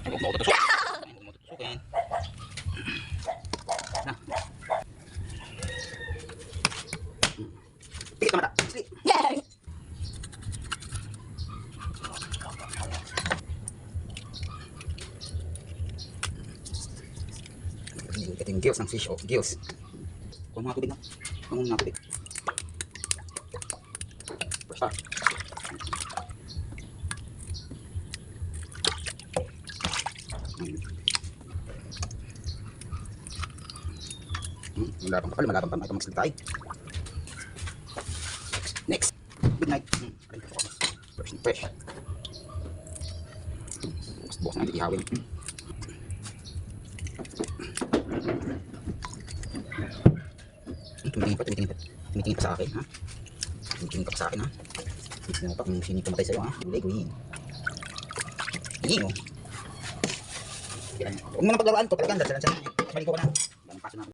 Huwag mo tutusukin. Huwag mo tutusukin. Na. Pikit na mata. Sleep. Ito yung gills ng fish. Oh, gills. Kung mga tubig na. Kung mga tubig. Basta. Malapang kapal, malapang pa. May pamagslit tayo. Next. Good night. Fresh na fresh. Bukas na hindi ihawin. Tumitingin pa sa akin, ha? Tumitingin ka pa sa akin, ha? Tumitingin pa kung sino pumatay sa'yo, ha? Gulay, gulay. Hindi, oh. Huwag mo na paglaruan to, talagang dasalan siya. Balik ko na. Parang paso na.